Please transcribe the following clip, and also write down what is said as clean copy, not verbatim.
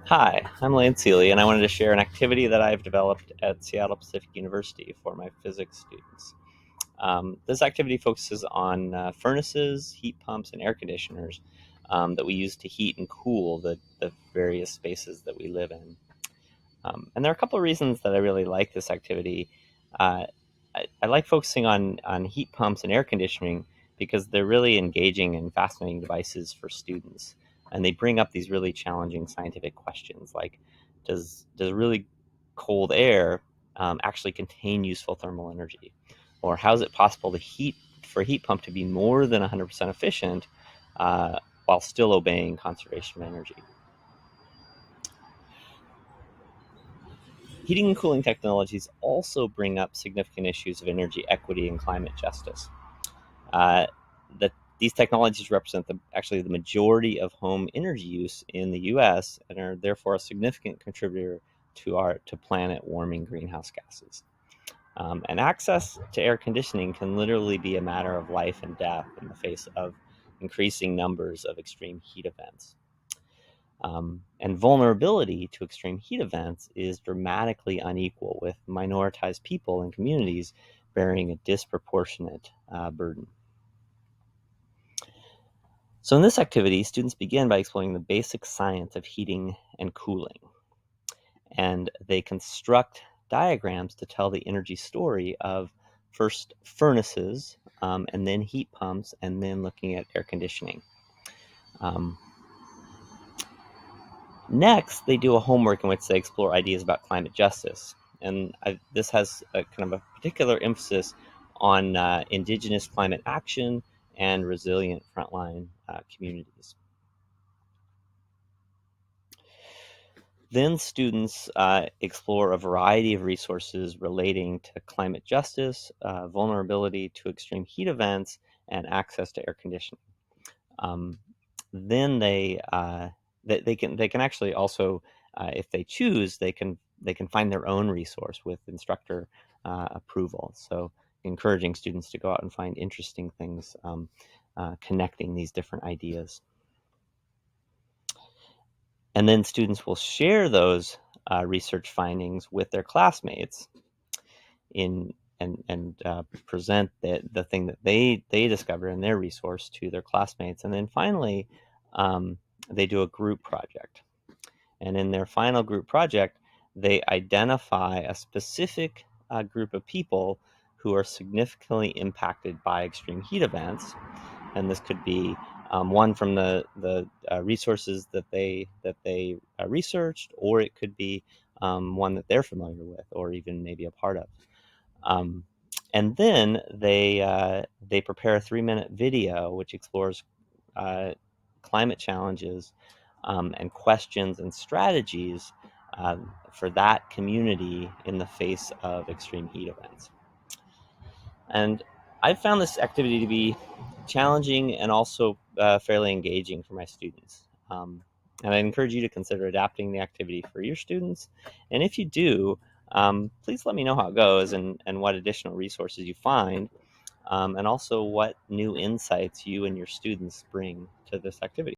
Hi, I'm Lance Seeley, and I wanted to share an activity that I've developed at Seattle Pacific University for my physics students. This activity focuses on furnaces, heat pumps, and air conditioners that we use to heat and cool the various spaces that we live in. And there are a couple of reasons that I really like this activity. Uh, I like focusing on heat pumps and air conditioning because they're really engaging and fascinating devices for students. And they bring up these really challenging scientific questions like, does really cold air actually contain useful thermal energy? Or how is it possible for a heat pump to be more than 100% efficient while still obeying conservation of energy? Heating and cooling technologies also bring up significant issues of energy equity and climate justice. Uh, that these technologies represent actually the majority of home energy use in the U.S. and are therefore a significant contributor to planet warming greenhouse gases. And access to air conditioning can literally be a matter of life and death in the face of increasing numbers of extreme heat events. And vulnerability to extreme heat events is dramatically unequal, with minoritized people and communities bearing a disproportionate burden. So in this activity, students begin by exploring the basic science of heating and cooling, and they construct diagrams to tell the energy story of first furnaces, and then heat pumps, and then looking at air conditioning. Um, Next, they do a homework in which they explore ideas about climate justice. And this has a kind of a particular emphasis on indigenous climate action and resilient frontline communities. Then students explore a variety of resources relating to climate justice, vulnerability to extreme heat events, and access to air conditioning. Um, then they can actually also, if they choose, they can find their own resource with instructor approval. So encouraging students to go out and find interesting things, connecting these different ideas. And then students will share those research findings with their classmates in and present the thing that they discover in their resource to their classmates. And then finally, they do a group project. And in their final group project, they identify a specific group of people who are significantly impacted by extreme heat events. And this could be one from the resources that they researched, or it could be one that they're familiar with, or even maybe a part of. Um, and then they prepare a 3-minute video which explores uh, climate challenges and questions and strategies for that community in the face of extreme heat events. And I've found this activity to be challenging and also fairly engaging for my students. And I encourage you to consider adapting the activity for your students. And if you do, please let me know how it goes and what additional resources you find, and also what new insights you and your students bring to this activity.